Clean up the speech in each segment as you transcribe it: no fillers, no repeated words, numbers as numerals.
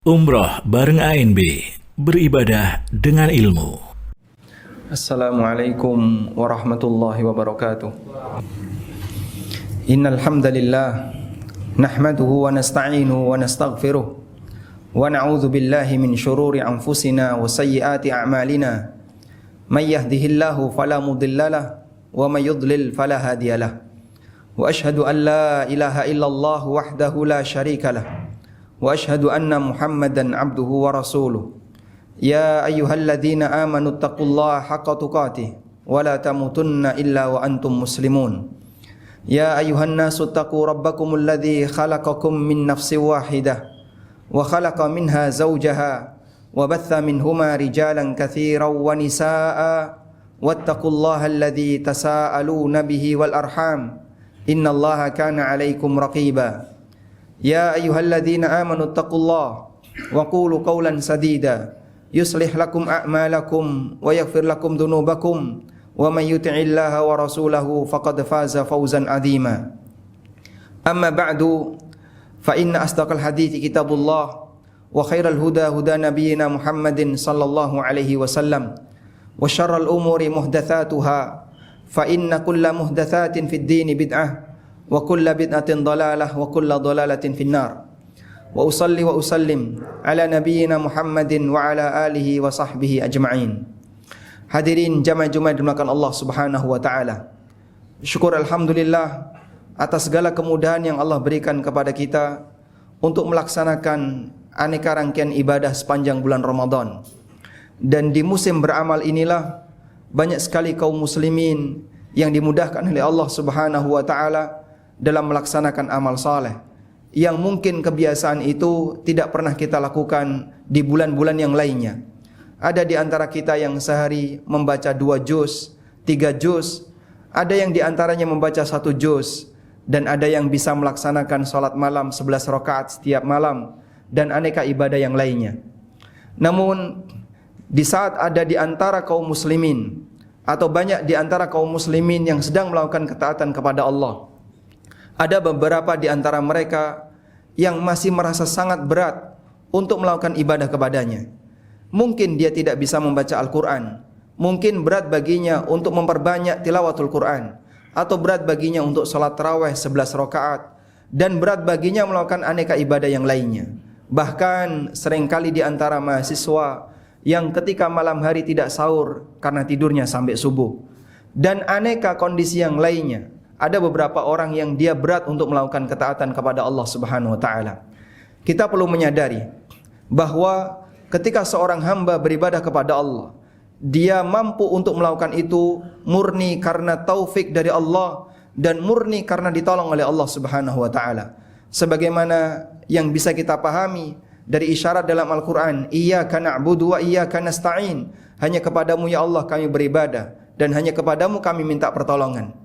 Umrah bareng ANB, beribadah dengan ilmu. Assalamualaikum warahmatullahi wabarakatuh. Innal hamdalillah nahmaduhu wa nasta'inuhu wa nastaghfiruh wa na'udzu billahi min shururi anfusina wa sayyiati a'malina. May yahdihillahu fala mudhillalah wa may yudlil fala hadiyalah. Wa ashhadu an la ilaha illallah wahdahu la syarikalah. Wa ashhadu anna Muhammadan abduhu wa rasuluh. Ya ayyuhalladzina amanu taqullaha haqqa tuqatih wa la tamutunna illa wa antum muslimun. Ya ayyuhan nasu taqu rabbakumul ladzi khalaqakum min nafsin wahidah wa khalaqa minha zawjaha wa batha minhuma rijalan katsiran wa nisaa'a wattaqullaha alladzi tasaaluna bihi wal arham innallaha kana 'alaikum raqiba. Ya ayyuhalladzina amanu taqullaha wa qulu qawlan sadida yuslih lakum a'malakum wa yaghfir lakum dhunubakum wa may yuti'illaha wa rasulahu faqad faza fawzan 'azima. Amma ba'du fa inna asdaqal hadithi kitabullah wa khairal huda huda nabiyyina Muhammadin sallallahu alaihi wasallam wa syarral umuri muhdatsatuha fa inna kulla muhdatsatin fid dini bid'ah wa kulla bid'atin dalalah wa kulla dalalatin finnar. Wa usalli wa usallim ala nabiyyina Muhammadin wa ala alihi wa sahbihi ajma'in. Hadirin jamaah Jumat dimulakan Allah Subhanahu wa taala. Syukur alhamdulillah atas segala kemudahan yang Allah berikan kepada kita untuk melaksanakan aneka rangkaian ibadah sepanjang bulan Ramadan. Dan di musim beramal inilah banyak sekali kaum muslimin yang dimudahkan oleh Allah Subhanahu wa taala dalam melaksanakan amal saleh yang mungkin kebiasaan itu tidak pernah kita lakukan di bulan-bulan yang lainnya. Ada di antara kita yang sehari membaca 2 juz, 3 juz, ada yang di antaranya membaca 1 juz, dan ada yang bisa melaksanakan salat malam 11 rakaat setiap malam dan aneka ibadah yang lainnya. Namun di saat ada di antara kaum muslimin atau banyak di antara kaum muslimin yang sedang melakukan ketaatan kepada Allah, ada beberapa di antara mereka yang masih merasa sangat berat untuk melakukan ibadah kepadanya. Mungkin dia tidak bisa membaca Al-Quran, mungkin berat baginya untuk memperbanyak tilawatul Quran, atau berat baginya untuk salat tarawih 11 rakaat, dan berat baginya melakukan aneka ibadah yang lainnya. Bahkan seringkali di antara mahasiswa yang ketika malam hari tidak sahur karena tidurnya sampai subuh, dan aneka kondisi yang lainnya. Ada beberapa orang yang dia berat untuk melakukan ketaatan kepada Allah Subhanahu wa taala. Kita perlu menyadari bahwa ketika seorang hamba beribadah kepada Allah, dia mampu untuk melakukan itu murni karena taufik dari Allah dan murni karena ditolong oleh Allah Subhanahu wa taala. Sebagaimana yang bisa kita pahami dari isyarat dalam Al-Qur'an, iyyaka na'budu wa iyyaka nasta'in. Hanya kepadamu ya Allah kami beribadah dan hanya kepadamu kami minta pertolongan.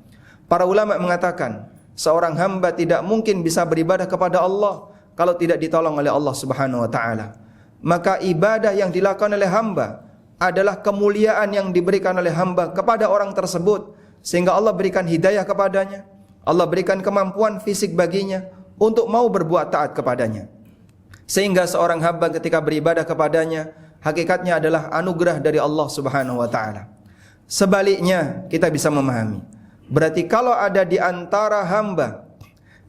Para ulama mengatakan, seorang hamba tidak mungkin bisa beribadah kepada Allah kalau tidak ditolong oleh Allah Subhanahu wa taala. Maka ibadah yang dilakukan oleh hamba adalah kemuliaan yang diberikan oleh hamba kepada orang tersebut, sehingga Allah berikan hidayah kepadanya, Allah berikan kemampuan fisik baginya untuk mau berbuat taat kepadanya. Sehingga seorang hamba ketika beribadah kepadanya, hakikatnya adalah anugerah dari Allah Subhanahu wa taala. Sebaliknya kita bisa memahami, berarti kalau ada di antara hamba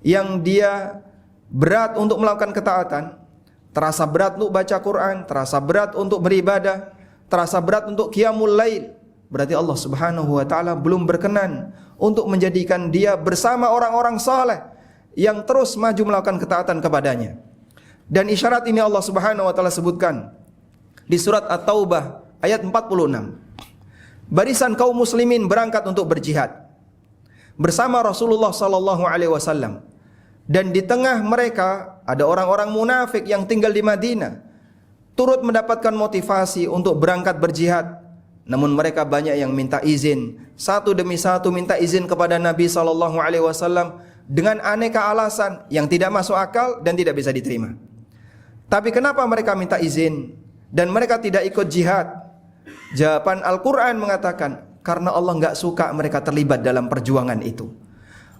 yang dia berat untuk melakukan ketaatan, terasa berat untuk baca Quran, terasa berat untuk beribadah, terasa berat untuk qiyamul lail, berarti Allah Subhanahu wa taala belum berkenan untuk menjadikan dia bersama orang-orang saleh yang terus maju melakukan ketaatan kepadanya. Dan isyarat ini Allah Subhanahu wa taala sebutkan di surat At-Taubah ayat 46. Barisan kaum muslimin berangkat untuk berjihad bersama Rasulullah sallallahu alaihi wasallam, dan di tengah mereka ada orang-orang munafik yang tinggal di Madinah, turut mendapatkan motivasi untuk berangkat berjihad. Namun mereka banyak yang minta izin, satu demi satu minta izin kepada Nabi sallallahu alaihi wasallam dengan aneka alasan yang tidak masuk akal dan tidak bisa diterima. Tapi kenapa mereka minta izin dan mereka tidak ikut jihad? Jawaban Al-Quran mengatakan, karena Allah enggak suka mereka terlibat dalam perjuangan itu.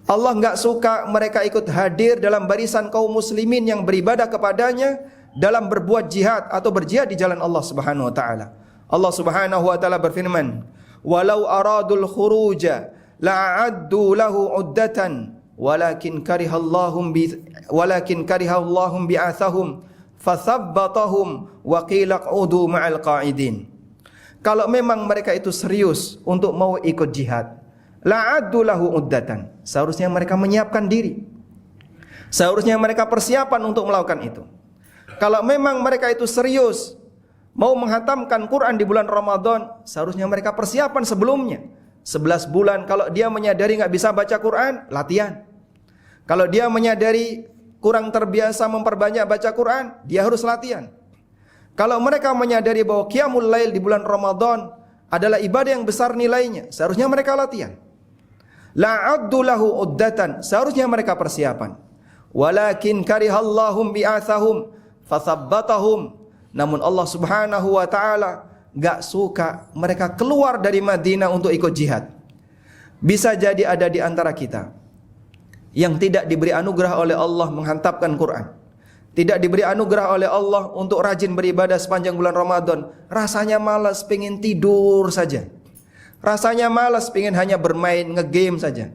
Allah enggak suka mereka ikut hadir dalam barisan kaum muslimin yang beribadah kepadanya dalam berbuat jihad atau berjihad di jalan Allah Subhanahu wa taala. Allah Subhanahu wa taala berfirman, "Walau aradul khuruja la'addu lahu 'uddatan walakin karihallahum bi'athahum fathabbatahum wa qila q'udu ma'al qa'idin." Kalau memang mereka itu serius untuk mau ikut jihad, la'addu lahu 'uddatan, seharusnya mereka menyiapkan diri. Seharusnya mereka persiapan untuk melakukan itu. Kalau memang mereka itu serius mau menghatamkan Quran di bulan Ramadan, seharusnya mereka persiapan sebelumnya. 11 bulan, kalau dia menyadari nggak bisa baca Quran, latihan. Kalau dia menyadari kurang terbiasa memperbanyak baca Quran, dia harus latihan. Kalau mereka menyadari bahwa Qiyamul Lail di bulan Ramadan adalah ibadah yang besar nilainya, seharusnya mereka latihan. La'addu lahu uddatan, seharusnya mereka persiapan. Walakin karihallahum bi'athahum fathabbatahum. Namun Allah Subhanahu wa taala gak suka mereka keluar dari Madinah untuk ikut jihad. Bisa jadi ada di antara kita yang tidak diberi anugerah oleh Allah menghantamkan Quran, tidak diberi anugerah oleh Allah untuk rajin beribadah sepanjang bulan Ramadan. Rasanya malas, pengen tidur saja. Rasanya malas, pengen hanya bermain, ngegame saja.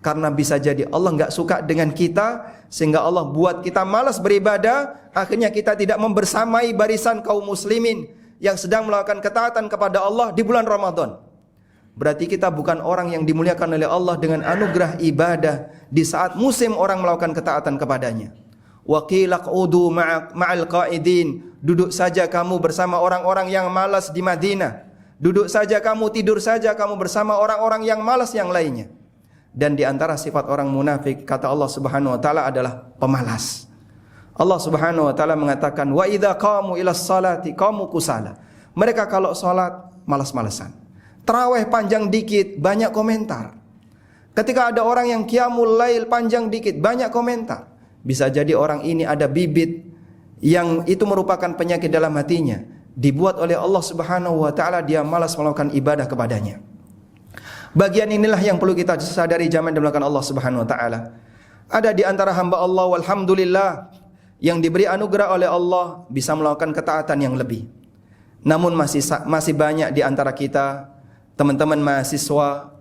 Karena bisa jadi Allah nggak suka dengan kita, sehingga Allah buat kita malas beribadah. Akhirnya kita tidak membersamai barisan kaum muslimin yang sedang melakukan ketaatan kepada Allah di bulan Ramadan. Berarti kita bukan orang yang dimuliakan oleh Allah dengan anugerah ibadah di saat musim orang melakukan ketaatan kepadanya. Wa qila q'udu ma'al qa'idin, duduk saja kamu bersama orang-orang yang malas di Madinah. Duduk saja kamu, tidur saja kamu bersama orang-orang yang malas yang lainnya. Dan di antara sifat orang munafik, kata Allah Subhanahu wa taala, adalah pemalas. Allah Subhanahu wa taala mengatakan, wa idza qamu ilas salati qamu kusala. Mereka kalau salat malas-malasan. Tarawih panjang dikit, banyak komentar. Ketika ada orang yang qiyamul lail panjang dikit, banyak komentar. Bisa jadi orang ini ada bibit yang itu merupakan penyakit dalam hatinya. Dibuat oleh Allah Subhanahu wa taala, dia malas melakukan ibadah kepadanya. Bagian inilah yang perlu kita sadari zaman dimulakan Allah Subhanahu wa taala. Ada di antara hamba Allah, walhamdulillah, yang diberi anugerah oleh Allah bisa melakukan ketaatan yang lebih. Namun masih banyak di antara kita, teman-teman mahasiswa,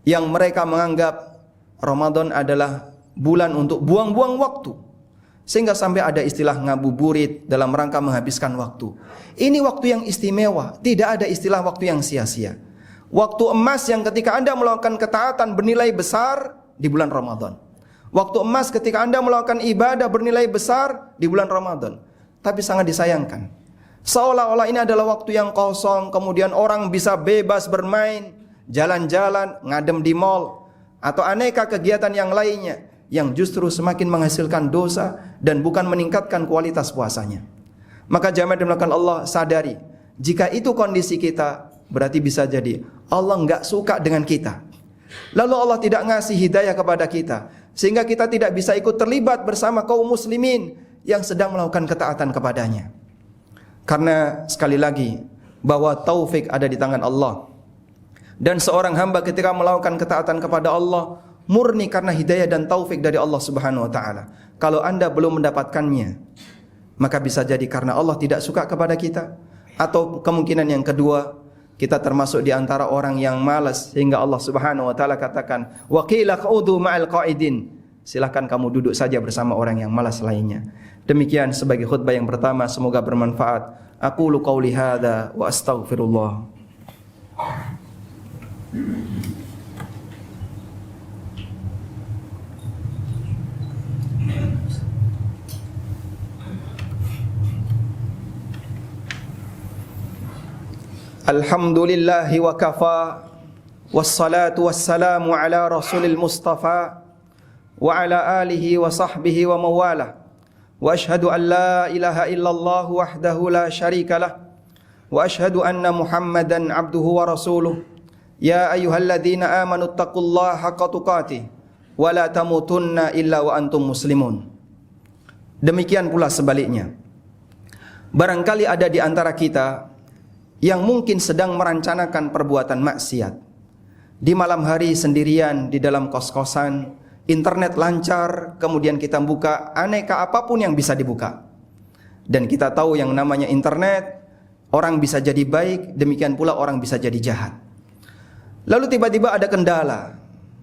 yang mereka menganggap Ramadan adalah bulan untuk buang-buang waktu. Sehingga sampai ada istilah ngabuburit dalam rangka menghabiskan waktu. Ini waktu yang istimewa, tidak ada istilah waktu yang sia-sia. Waktu emas yang ketika Anda melakukan ketaatan bernilai besar di bulan Ramadan. Waktu emas ketika Anda melakukan ibadah bernilai besar di bulan Ramadan. Tapi sangat disayangkan, seolah-olah ini adalah waktu yang kosong, kemudian orang bisa bebas bermain, jalan-jalan, ngadem di mal, atau aneka kegiatan yang lainnya, yang justru semakin menghasilkan dosa dan bukan meningkatkan kualitas puasanya. Maka jamaah dimulakan Allah, sadari, jika itu kondisi kita, berarti bisa jadi Allah nggak suka dengan kita. Lalu Allah tidak ngasih hidayah kepada kita, sehingga kita tidak bisa ikut terlibat bersama kaum muslimin yang sedang melakukan ketaatan kepadanya. Karena sekali lagi, bahwa taufik ada di tangan Allah. Dan seorang hamba ketika melakukan ketaatan kepada Allah, murni karena hidayah dan taufik dari Allah Subhanahu wa taala. Kalau Anda belum mendapatkannya, maka bisa jadi karena Allah tidak suka kepada kita, atau kemungkinan yang kedua, kita termasuk di antara orang yang malas sehingga Allah Subhanahu wa taala katakan, wa qila q'udu ma'al qa'idin. Silakan kamu duduk saja bersama orang yang malas lainnya. Demikian sebagai khutbah yang pertama, semoga bermanfaat. Aqulu qauli hadza wa astaghfirullah. Alhamdulillahi wa kafa, wassalatu wassalamu ala rasulil mustafa, wa ala alihi wa sahbihi wa mawalah. Wa ashhadu an la ilaha illallah wahdahu la syarika lah, wa ashhadu anna muhammadan abduhu wa rasuluh. Ya ayyuhalladzina amanu taqullaha haqqa tuqatih, wa la tamutunna illa wa antum muslimun. Demikian pula sebaliknya, barangkali ada di antara kita yang mungkin sedang merancanakan perbuatan maksiat. Di malam hari sendirian di dalam kos-kosan, internet lancar, kemudian kita buka aneka apapun yang bisa dibuka. Dan kita tahu yang namanya internet, orang bisa jadi baik, demikian pula orang bisa jadi jahat. Lalu tiba-tiba ada kendala,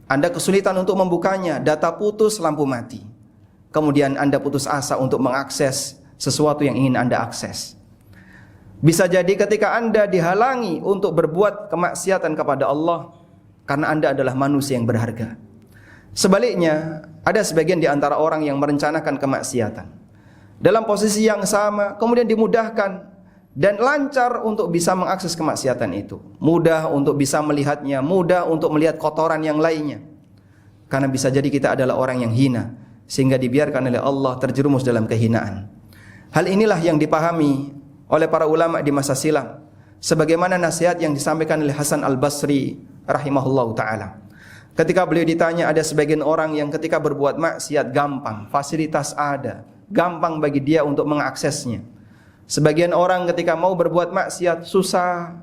Anda kesulitan untuk membukanya, data putus, lampu mati. Kemudian Anda putus asa untuk mengakses sesuatu yang ingin Anda akses. Bisa jadi ketika Anda dihalangi untuk berbuat kemaksiatan kepada Allah karena Anda adalah manusia yang berharga. Sebaliknya, ada sebagian di antara orang yang merencanakan kemaksiatan dalam posisi yang sama, kemudian dimudahkan dan lancar untuk bisa mengakses kemaksiatan itu. Mudah untuk bisa melihatnya, mudah untuk melihat kotoran yang lainnya. Karena bisa jadi kita adalah orang yang hina, sehingga dibiarkan oleh Allah terjerumus dalam kehinaan. Hal inilah yang dipahami oleh para ulama di masa silam, sebagaimana nasihat yang disampaikan oleh Hasan Al-Basri rahimahullahu ta'ala. Ketika beliau ditanya, ada sebagian orang yang ketika berbuat maksiat gampang, fasilitas ada, gampang bagi dia untuk mengaksesnya. Sebagian orang ketika mau berbuat maksiat susah,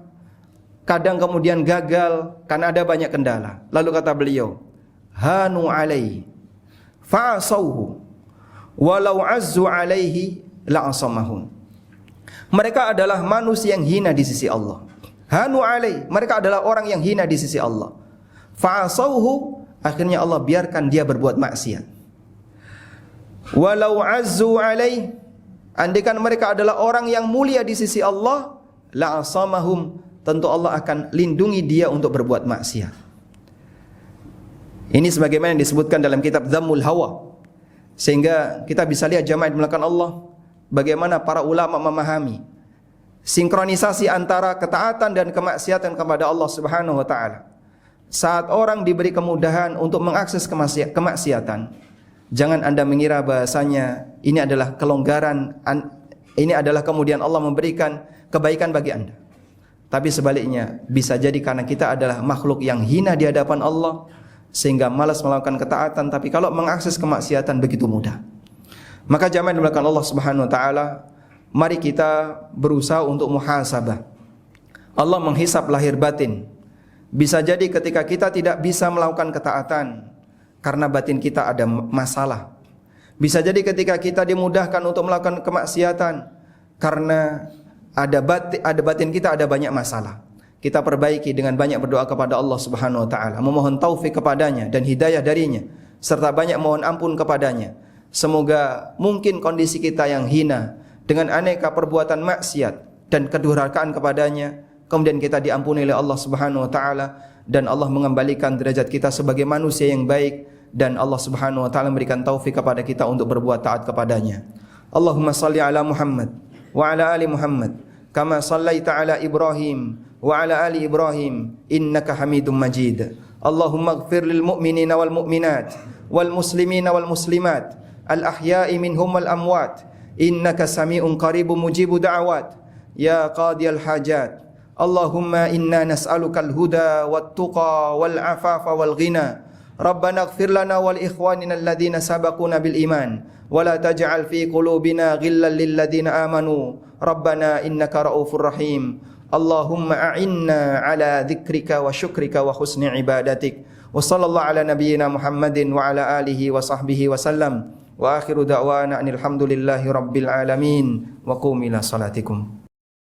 kadang kemudian gagal karena ada banyak kendala. Lalu kata beliau, hanu alaihi fa'asauhu walau azzu alaihi la'asamahum. Mereka adalah manusia yang hina di sisi Allah. Hanu alaihi, mereka adalah orang yang hina di sisi Allah. Fa'asauhu, akhirnya Allah biarkan dia berbuat maksiat. Walau azzu alaih, andaikan mereka adalah orang yang mulia di sisi Allah, la'asamahum, tentu Allah akan lindungi dia untuk berbuat maksiat. Ini sebagaimana yang disebutkan dalam kitab Dhammul Hawa. Sehingga kita bisa lihat jamaah dimulakan Allah, bagaimana para ulama memahami sinkronisasi antara ketaatan dan kemaksiatan kepada Allah Subhanahu wa taala. Saat orang diberi kemudahan untuk mengakses kemaksiatan, jangan Anda mengira bahasanya ini adalah kelonggaran, ini adalah kemudian Allah memberikan kebaikan bagi Anda. Tapi sebaliknya, bisa jadi karena kita adalah makhluk yang hina di hadapan Allah, sehingga malas melakukan ketaatan, tapi kalau mengakses kemaksiatan begitu mudah. Maka jamaah dimulakan Allah Subhanahu wa taala, mari kita berusaha untuk muhasabah. Allah menghisap lahir batin. Bisa jadi ketika kita tidak bisa melakukan ketaatan karena batin kita ada masalah. Bisa jadi ketika kita dimudahkan untuk melakukan kemaksiatan karena ada batin kita ada banyak masalah. Kita perbaiki dengan banyak berdoa kepada Allah Subhanahu wa taala, memohon taufik kepadanya dan hidayah darinya, serta banyak mohon ampun kepadanya. Semoga mungkin kondisi kita yang hina dengan aneka perbuatan maksiat dan kedurhakaan kepadanya, kemudian kita diampuni oleh Allah Subhanahu wa taala dan Allah mengembalikan derajat kita sebagai manusia yang baik, dan Allah Subhanahu wa taala memberikan taufik kepada kita untuk berbuat taat kepadanya. Allahumma salli ala Muhammad wa ala ali Muhammad kama sallaita ala Ibrahim wa ala ali Ibrahim innaka Hamidum Majid. Allahumma ighfir lil mu'minina wal mu'minat wal muslimina wal muslimat al ahya'i minhum wal amwat innaka sami'un qaribun mujibu da'awat ya qadiyal hajat. Allahumma inna nas'alukal huda wat tuqa wal afafa wal ghina. Rabbana ighfir lana wal ikhwanina alladhina sabaquna bil iman wa la taj'al fi qulubina ghillan lil ladzina amanu. Rabbana innaka raufur rahim. Allahumma a'inna ala dzikrika wa syukrika wa husni ibadatik. Wa sallallahu ala nabiyyina Muhammadin wa ala alihi wa sahbihi wa sallam. Wa akhiru da'wana anil hamdulillahi rabbil alamin. Wa qum ila salatikum.